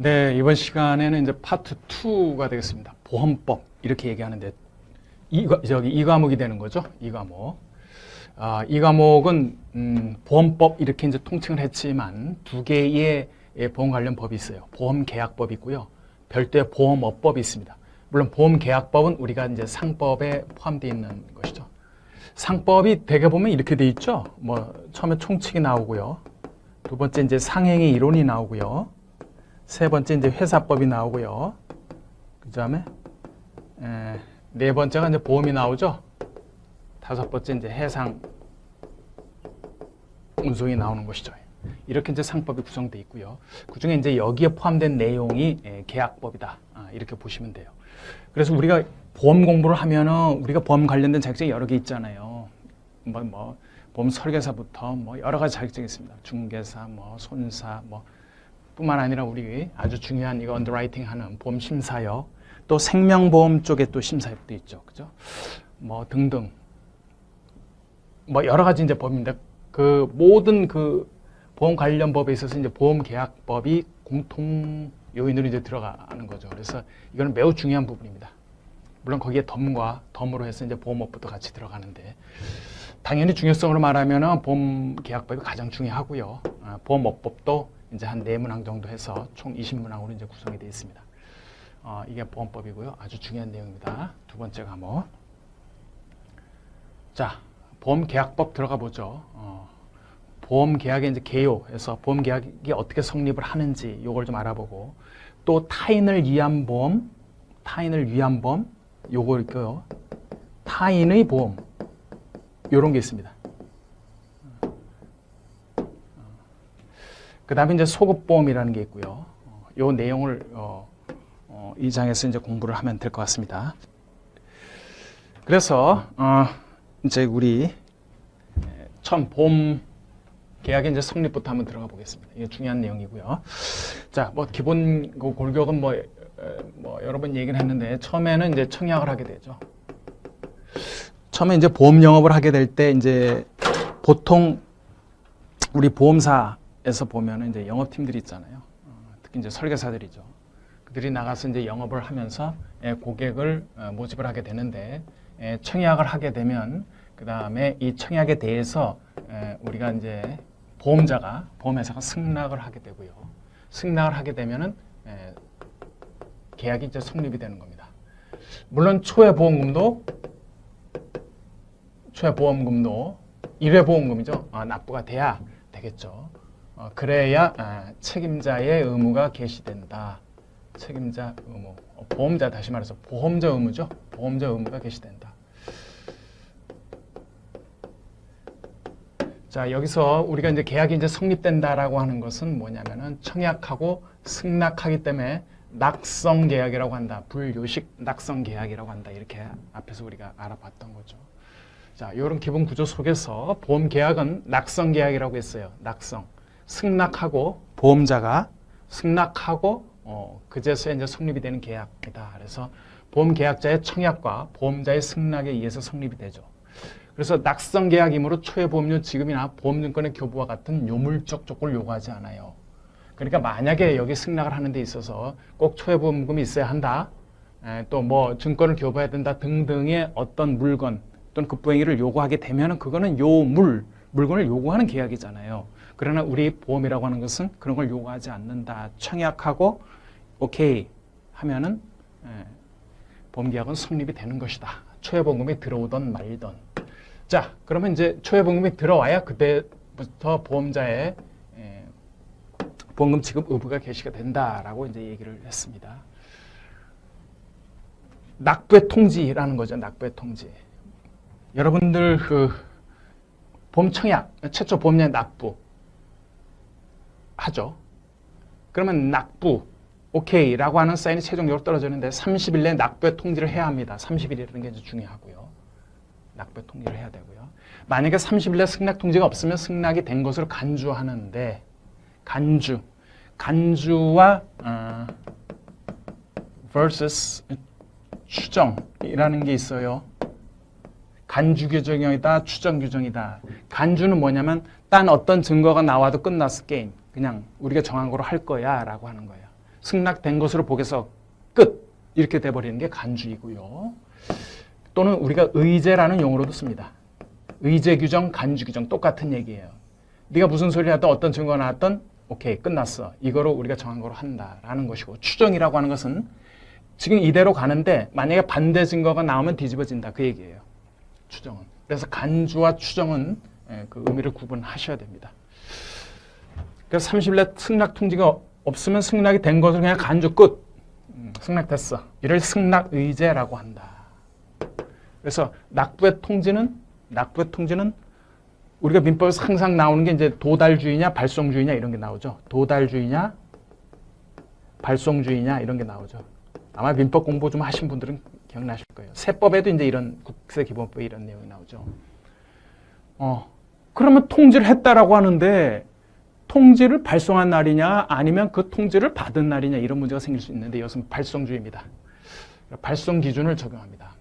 네, 이번 시간에는 이제 파트 2가 되겠습니다. 보험법 이렇게 얘기하는데 이 과목이 되는 거죠. 이 과목. 이 과목은 보험법 이렇게 이제 통칭을 했지만 두 개의 보험 관련 법이 있어요. 보험 계약법이 있고요. 별도의 보험업법이 있습니다. 물론 보험 계약법은 우리가 이제 상법에 포함되어 있는 것이죠. 상법이 대개 보면 이렇게 돼 있죠. 뭐 처음에 총칙이 나오고요. 두 번째 이제 상행의 이론이 나오고요. 세 번째 이제 회사법이 나오고요. 그다음에 네 번째가 이제 보험이 나오죠. 다섯 번째 이제 해상 운송이 나오는 것이죠. 이렇게 이제 상법이 구성되어 있고요. 그중에 이제 여기에 포함된 내용이 계약법이다. 이렇게 보시면 돼요. 그래서 우리가 보험 공부를 하면은 우리가 보험 관련된 자격증이 여러 개 있잖아요. 뭐 보험 설계사부터 뭐 여러 가지 자격증이 있습니다. 중개사, 뭐 손사, 뭐 뿐만 아니라 우리 아주 중요한 이거 언더라이팅 하는 보험 심사역, 또 생명보험 쪽에 또 심사역도 있죠. 그죠? 뭐 등등. 뭐 여러 가지 이제 법입니다. 그 모든 그 보험 관련 법에 있어서 이제 보험 계약법이 공통 요인으로 이제 들어가는 거죠. 그래서 이거는 매우 중요한 부분입니다. 물론 거기에 덤으로 해서 이제 보험업부터 같이 들어가는데 당연히 중요성으로 말하면은 보험 계약법이 가장 중요하고요. 보험업법도 이제 한 4문항 정도 해서 총 20문항으로 이제 구성이 되어 있습니다. 이게 보험법이고요. 아주 중요한 내용입니다. 두 번째 과목. 자, 보험 계약법 들어가 보죠. 보험 계약의 이제 개요에서 보험 계약이 어떻게 성립을 하는지 요걸 좀 알아보고 또 타인을 위한 보험, 요거 있고요. 타인의 보험 요런 게 있습니다. 그 다음에 이제 소급보험이라는 게 있고요. 요 내용을 이 장에서 이제 공부를 하면 될 것 같습니다. 그래서 이제 우리 처음 보험 계약의 이제 성립부터 한번 들어가 보겠습니다. 이게 중요한 내용이고요. 자, 뭐 기본 그 골격은 뭐 여러 번 얘기를 했는데 처음에는 이제 청약을 하게 되죠. 처음에 이제 보험 영업을 하게 될 때 이제 보통 우리 보험사에서 보면은 이제 영업팀들이 있잖아요. 특히 이제 설계사들이죠. 그들이 나가서 이제 영업을 하면서 고객을 모집을 하게 되는데 청약을 하게 되면 그 다음에 이 청약에 대해서 우리가 이제 보험회사가 승낙을 하게 되고요. 승낙을 하게 되면은 계약이 이제 성립이 되는 겁니다. 물론 초회 보험금도 1회 보험금이죠. 납부가 돼야 되겠죠. 그래야 책임자의 의무가 개시된다. 책임자 의무. 보험자 다시 말해서 보험자 의무죠. 보험자 의무가 개시된다. 자, 여기서 우리가 이제 계약이 이제 성립된다라고 하는 것은 뭐냐면은 청약하고 승낙하기 때문에 낙성 계약이라고 한다. 불요식 낙성 계약이라고 한다. 이렇게 앞에서 우리가 알아봤던 거죠. 자, 이런 기본 구조 속에서 보험 계약은 낙성 계약이라고 했어요. 낙성. 승낙하고 보험자가 승낙하고 그제서야 이제 성립이 되는 계약이다. 그래서 보험 계약자의 청약과 보험자의 승낙에 의해서 성립이 되죠. 그래서 낙성 계약이므로 초회 보험료 지급이나 보험증권의 교부와 같은 요물적 조건을 요구하지 않아요. 그러니까 만약에 여기 승낙을 하는 데 있어서 꼭 초회 보험금이 있어야 한다. 또 뭐 증권을 교부해야 된다 등등의 어떤 물건 또는 급부행위를 요구하게 되면 그거는 물건을 요구하는 계약이잖아요. 그러나 우리 보험이라고 하는 것은 그런 걸 요구하지 않는다. 청약하고 오케이 하면은 보험계약은 성립이 되는 것이다. 초회보험금이 들어오던 말던. 자, 그러면 이제 초회보험금이 들어와야 그때부터 보험자의 보험금 지급 의무가 개시가 된다라고 이제 얘기를 했습니다. 납부의 통지라는 거죠. 납부의 통지. 여러분들 그 보험 청약, 최초 보험료 납부 하죠. 그러면 납부 오케이라고 하는 사인이 최종적으로 떨어지는데 30일 내에 납부의 통지를 해야 합니다. 30일이라는 게 이제 중요하고요. 납부의 통지를 해야 되고요. 만약에 30일 내에 승낙 통지가 없으면 승낙이 된 것으로 간주하는데 간주와 versus 추정이라는 게 있어요. 간주 규정이다, 추정 규정이다. 간주는 뭐냐면 딴 어떤 증거가 나와도 끝났어 게임. 그냥 우리가 정한 거로 할 거야 라고 하는 거예요. 승낙된 것으로 보게서 끝 이렇게 돼버리는 게 간주이고요. 또는 우리가 의제라는 용어로도 씁니다. 의제 규정, 간주 규정 똑같은 얘기예요. 네가 무슨 소리 하든 어떤 증거가 나왔든 오케이 끝났어. 이거로 우리가 정한 거로 한다라는 것이고 추정이라고 하는 것은 지금 이대로 가는데 만약에 반대 증거가 나오면 뒤집어진다 그 얘기예요. 추정은. 그래서 간주와 추정은 그 의미를 구분하셔야 됩니다. 그래서 30일 승낙 통지가 없으면 승낙이 된 것을 그냥 간주 끝. 승낙됐어. 이를 승낙 의제라고 한다. 그래서 낙부의 통지는 우리가 민법에서 항상 나오는 게 이제 도달주의냐 발송주의냐 이런 게 나오죠. 도달주의냐 발송주의냐 이런 게 나오죠. 아마 민법 공부 좀 하신 분들은 기억나실 거예요. 세법에도 이제 이런 국세기본법에 이런 내용이 나오죠. 그러면 통지를 했다라고 하는데 통지를 발송한 날이냐 아니면 그 통지를 받은 날이냐 이런 문제가 생길 수 있는데 이것은 발송주의입니다. 발송 기준을 적용합니다.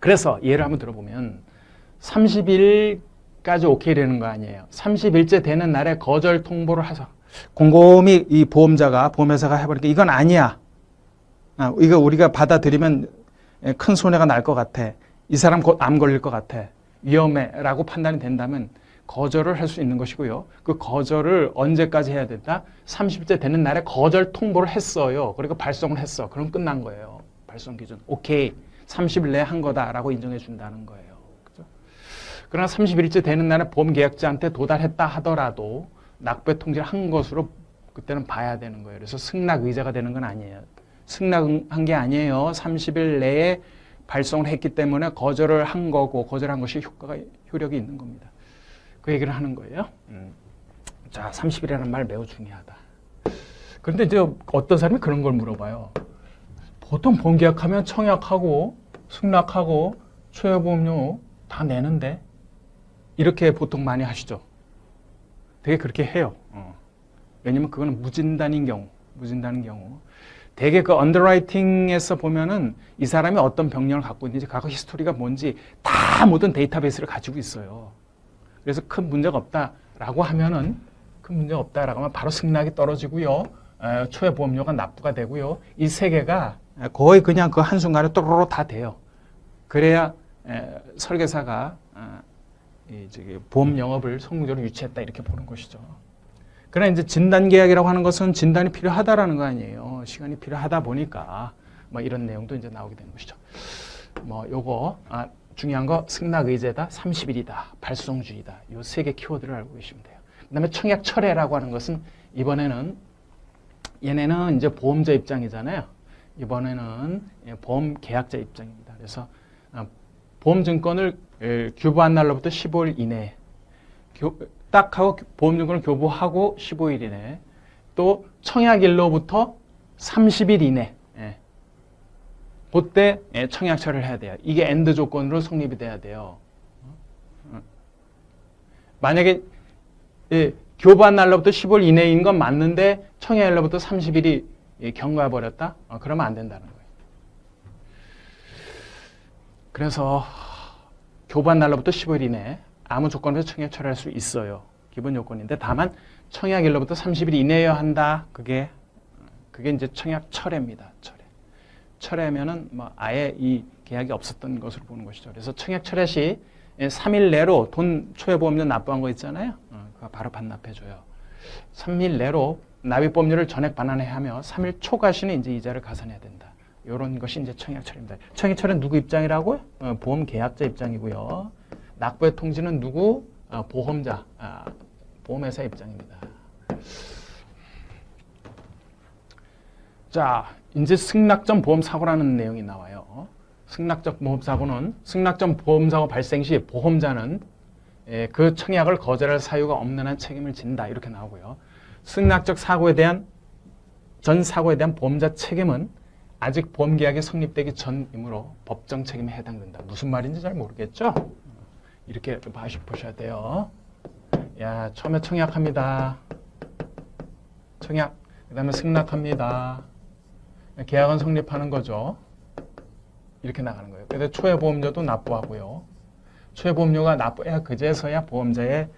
그래서 예를 한번 들어보면 30일까지 오케이 되는 거 아니에요. 30일째 되는 날에 거절 통보를 해서 곰곰이 이 보험회사가 해버리니까 이건 아니야. 이거 우리가 받아들이면 큰 손해가 날 것 같아. 이 사람 곧 암 걸릴 것 같아. 위험해 라고 판단이 된다면 거절을 할 수 있는 것이고요. 그 거절을 언제까지 해야 된다? 30일째 되는 날에 거절 통보를 했어요. 그리고 발송을 했어. 그럼 끝난 거예요. 발송 기준. 오케이. 30일 내에 한 거다라고 인정해 준다는 거예요. 그죠? 그러나 30일째 되는 날에 보험계약자한테 도달했다 하더라도 낙부의 통지를 한 것으로 그때는 봐야 되는 거예요. 그래서 승낙 의제가 되는 건 아니에요. 승낙한 게 아니에요. 30일 내에 발송을 했기 때문에 거절을 한 거고 거절한 것이 효력이 있는 겁니다. 그 얘기를 하는 거예요. 자, 30일이라는 말 매우 중요하다. 그런데 이제 어떤 사람이 그런 걸 물어봐요. 보통 보험계약하면 청약하고 승낙하고 초여보험료 다 내는데 이렇게 보통 많이 하시죠. 되게 그렇게 해요. 왜냐면 그거는 무진단인 경우. 되게 그 언더라이팅에서 보면은 이 사람이 어떤 병력을 갖고 있는지 과거 히스토리가 뭔지 다 모든 데이터베이스를 가지고 있어요. 그래서 큰 문제가 없다라고 하면 바로 승낙이 떨어지고요. 초여보험료가 납부가 되고요. 이 세 개가 거의 그냥 그 한순간에 또로로 다 돼요. 그래야 설계사가 보험 영업을 성공적으로 유치했다 이렇게 보는 것이죠. 그러나 이제 진단계약이라고 하는 것은 진단이 필요하다라는 거 아니에요. 시간이 필요하다 보니까 뭐 이런 내용도 이제 나오게 되는 것이죠. 뭐 요거 중요한 거 승낙의제다, 30일이다, 발송주의다. 요 세 개 키워드를 알고 계시면 돼요. 그다음에 청약철회라고 하는 것은 이번에는 얘네는 이제 보험자 입장이잖아요. 이번에는 보험계약자 입장입니다. 그래서 보험증권을 교부한 날로부터 15일 이내에 딱 하고 보험증권을 교부하고 15일 이내에 또 청약일로부터 30일 이내 그때 청약처리를 해야 돼요. 이게 엔드 조건으로 성립이 돼야 돼요. 만약에 교부한 날로부터 15일 이내인 건 맞는데 청약일로부터 30일이 경과해버렸다? 그러면 안 된다는 거예요. 그래서 교부한 날로부터 15일 이내에 아무 조건에서 청약 처리할 수 있어요. 기본 요건인데 다만 청약일로부터 30일 이내여야 한다. 그게 이제 청약 철회입니다. 철회면은 뭐 아예 이 계약이 없었던 것으로 보는 것이죠. 그래서 청약 철회 시 3일 내로 돈 초여보험료 납부한 거 있잖아요. 그거 바로 반납해줘요. 3일 내로 납입보험료를 전액 반환해야 하며 3일 초과시는 이제 이자를 가산해야 된다. 이런 것이 이제 청약 철회입니다. 청약 철회는 누구 입장이라고요? 보험 계약자 입장이고요. 낙부의 통지는 누구? 보험자, 보험회사 입장입니다. 자, 이제 승낙전 보험사고라는 내용이 나와요. 승낙적 보험사고는 승낙전 보험사고 발생 시 보험자는 그 청약을 거절할 사유가 없는 한 책임을 진다. 이렇게 나오고요. 승낙적 사고에 대한 전 사고에 대한 보험자 책임은 아직 보험계약이 성립되기 전이므로 법정 책임에 해당된다. 무슨 말인지 잘 모르겠죠? 이렇게 보셔야 돼요. 야, 처음에 청약합니다. 청약, 그 다음에 승낙합니다. 계약은 성립하는 거죠. 이렇게 나가는 거예요. 그래서 초여보험료도 납부하고요. 초여보험료가 납부해야 그제서야 보험자의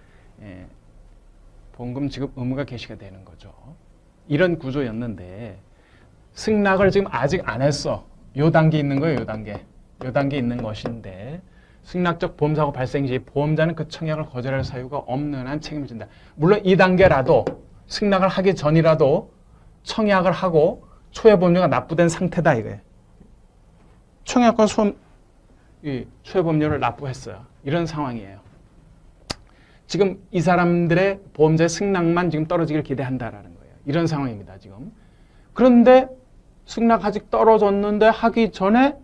보험금 지급 의무가 개시가 되는 거죠. 이런 구조였는데 승낙을 지금 아직 안 했어. 요 단계 있는 거예요. 요 단계. 요 단계 있는 것인데 승낙적 보험사고 발생 시 보험자는 그 청약을 거절할 사유가 없는 한 책임을 진다. 물론 이 단계라도 승낙을 하기 전이라도 청약을 하고 초회 보험료가 납부된 상태다 이거예요. 청약과 초회 보험료를 납부했어요. 이런 상황이에요. 지금 이 사람들의 보험자의 승낙만 지금 떨어지길 기대한다라는 거예요. 이런 상황입니다. 지금. 그런데 승낙 아직 떨어졌는데 하기 전에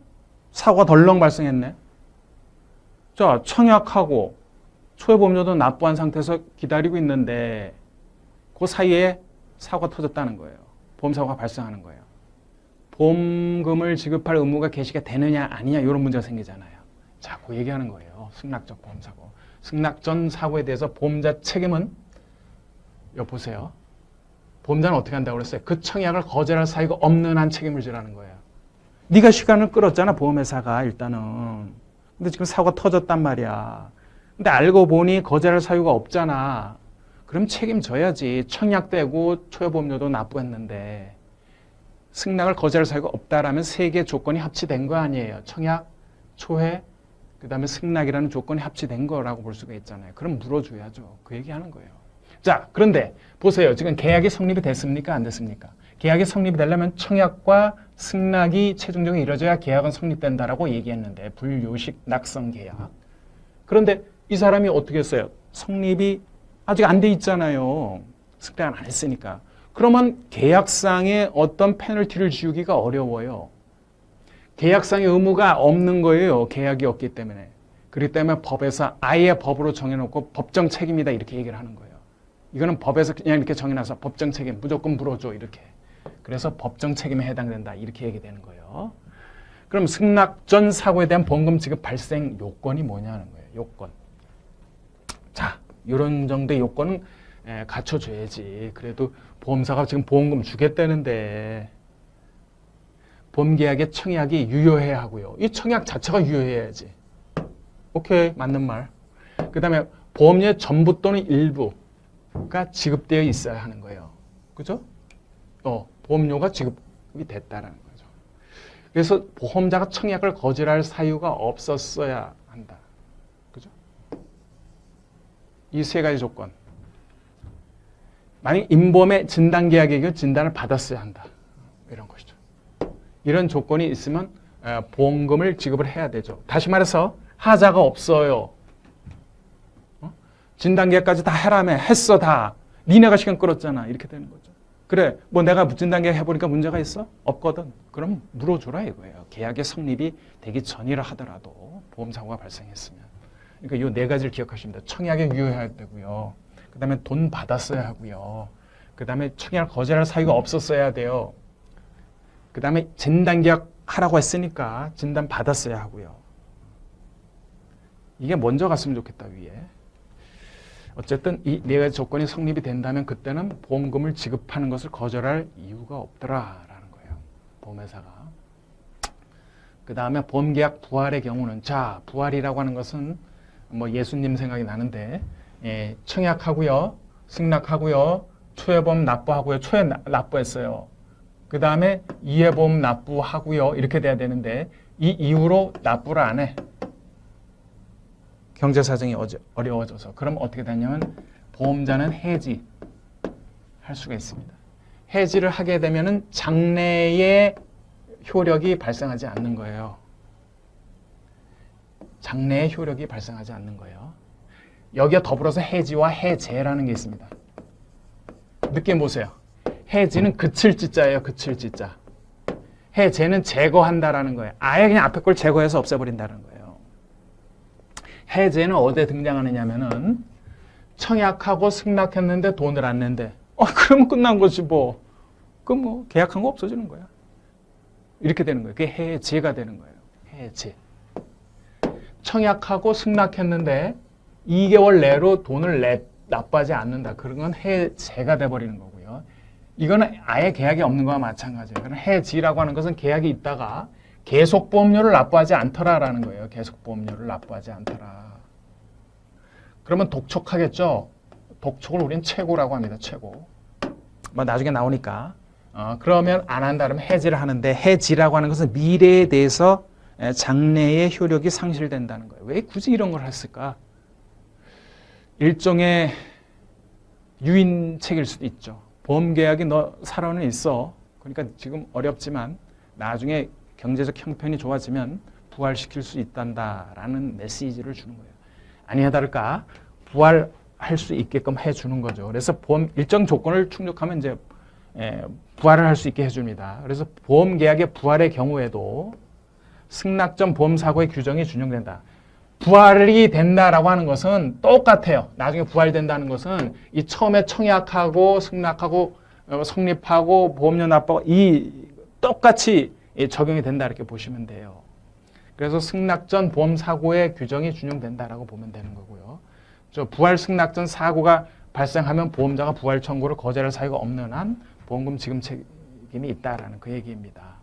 사고가 덜렁 발생했네. 자, 청약하고 초회 보험료도 납부한 상태에서 기다리고 있는데 그 사이에 사고가 터졌다는 거예요. 보험사고가 발생하는 거예요. 보험금을 지급할 의무가 개시가 되느냐 아니냐 이런 문제가 생기잖아요. 자, 그 얘기하는 거예요. 승낙적 보험사고. 승낙 전 사고에 대해서 보험자 책임은 보세요. 보험자는 어떻게 한다고 그랬어요? 그 청약을 거절할 사유가 없는 한 책임을 지라는 거예요. 네가 시간을 끌었잖아, 보험회사가 일단은. 근데 지금 사고가 터졌단 말이야. 근데 알고 보니 거절할 사유가 없잖아. 그럼 책임져야지. 청약되고 초회보험료도 납부했는데 승낙을 거절할 사유가 없다라면 세 개의 조건이 합치된 거 아니에요. 청약, 초회, 그 다음에 승낙이라는 조건이 합치된 거라고 볼 수가 있잖아요. 그럼 물어줘야죠. 그 얘기하는 거예요. 자, 그런데 보세요. 지금 계약이 성립이 됐습니까? 안 됐습니까? 계약이 성립이 되려면 청약과 승낙이 최종적으로 이루어져야 계약은 성립된다라고 얘기했는데 불요식 낙성 계약. 그런데 이 사람이 어떻게 했어요? 성립이 아직 안 돼 있잖아요. 승낙을 안 했으니까. 그러면 계약상의 어떤 페널티를 지우기가 어려워요. 계약상의 의무가 없는 거예요. 계약이 없기 때문에. 그렇기 때문에 법에서 아예 법으로 정해놓고 법정 책임이다 이렇게 얘기를 하는 거예요. 이거는 법에서 그냥 이렇게 정해놔서 법정 책임 무조건 물어줘 이렇게. 그래서 법정 책임에 해당된다 이렇게 얘기되는 거예요. 그럼 승낙 전 사고에 대한 보험금 지급 발생 요건이 뭐냐는 거예요. 요건. 자, 이런 정도의 요건은 갖춰줘야지. 그래도 보험사가 지금 보험금 주겠다는데 보험계약의 청약이 유효해야 하고요. 이 청약 자체가 유효해야지. 오케이, 맞는 말. 그 다음에 보험료의 전부 또는 일부가 지급되어 있어야 하는 거예요. 그죠? 보험료가 지급이 됐다라는 거죠. 그래서 보험자가 청약을 거절할 사유가 없었어야 한다. 그죠? 이 세 가지 조건. 만약 인보험의 진단계약이고 진단을 받았어야 한다. 이런 것이죠. 이런 조건이 있으면 보험금을 지급을 해야 되죠. 다시 말해서 하자가 없어요. 진단계약까지 다 해라며. 했어 다. 니네가 시간 끌었잖아. 이렇게 되는 거죠. 그래, 뭐 내가 진단계약 해보니까 문제가 있어? 없거든. 그럼 물어줘라 이거예요. 계약의 성립이 되기 전이라 하더라도 보험사고가 발생했으면. 그러니까 이 네 가지를 기억하시면 돼요. 청약에 유효해야 되고요. 그 다음에 돈 받았어야 하고요. 그 다음에 청약을 거절할 사유가 없었어야 돼요. 그 다음에 진단계약 하라고 했으니까 진단 받았어야 하고요. 이게 먼저 갔으면 좋겠다, 위에. 어쨌든 이 네 가지 조건이 성립이 된다면 그때는 보험금을 지급하는 것을 거절할 이유가 없더라라는 거예요. 보험회사가. 그 다음에 보험계약 부활의 경우는, 자, 부활이라고 하는 것은 뭐 예수님 생각이 나는데, 청약하고요, 승낙하고요, 초회보험 납부하고요, 초회 납부했어요. 그 다음에 이해보험 납부하고요, 이렇게 돼야 되는데 이 이후로 납부를 안 해. 경제사정이 어려워져서. 그럼 어떻게 되냐면 보험자는 해지 할 수가 있습니다. 해지를 하게 되면은 장래의 효력이 발생하지 않는 거예요. 장래의 효력이 발생하지 않는 거예요. 여기에 더불어서 해지와 해제라는 게 있습니다. 느낌 보세요. 해지는 그칠 지자예요. 그칠 지자. 해제는 제거한다라는 거예요. 아예 그냥 앞에 걸 제거해서 없애버린다는 거예요. 해제는 어디에 등장하느냐면은 청약하고 승낙했는데 돈을 안 낸대. 그러면 끝난 거지 뭐. 그럼 뭐 계약한 거 없어지는 거야. 이렇게 되는 거예요. 그게 해제가 되는 거예요. 해제. 청약하고 승낙했는데 2개월 내로 돈을 납부하지 않는다. 그런 건 해제가 돼버리는 거고요. 이거는 아예 계약이 없는 거와 마찬가지예요. 그럼 해지라고 하는 것은 계약이 있다가 계속보험료를 납부하지 않더라라는 거예요. 계속보험료를 납부하지 않더라. 그러면 독촉하겠죠. 독촉을 우리는 최고라고 합니다. 최고. 뭐 나중에 나오니까. 그러면 안 한다 그러면 해지를 하는데 해지라고 하는 것은 미래에 대해서 장래의 효력이 상실된다는 거예요. 왜 굳이 이런 걸 했을까? 일종의 유인책일 수도 있죠. 보험계약이 너 살아는 있어. 그러니까 지금 어렵지만 나중에 경제적 형편이 좋아지면 부활시킬 수 있단다라는 메시지를 주는 거예요. 아니야 다를까 부활할 수 있게끔 해주는 거죠. 그래서 보험 일정 조건을 충족하면 이제 부활을 할 수 있게 해줍니다. 그래서 보험계약의 부활의 경우에도 승낙 전 보험사고의 규정이 준용된다. 부활이 된다라고 하는 것은 똑같아요. 나중에 부활된다는 것은 이 처음에 청약하고 승낙하고 성립하고 보험료 납부하고 이 똑같이 적용이 된다 이렇게 보시면 돼요. 그래서 승낙 전 보험사고의 규정이 준용된다라고 보면 되는 거고요. 부활 승낙 전 사고가 발생하면 보험자가 부활 청구를 거절할 사유가 없는 한 보험금 지급 책임이 있다라는 그 얘기입니다.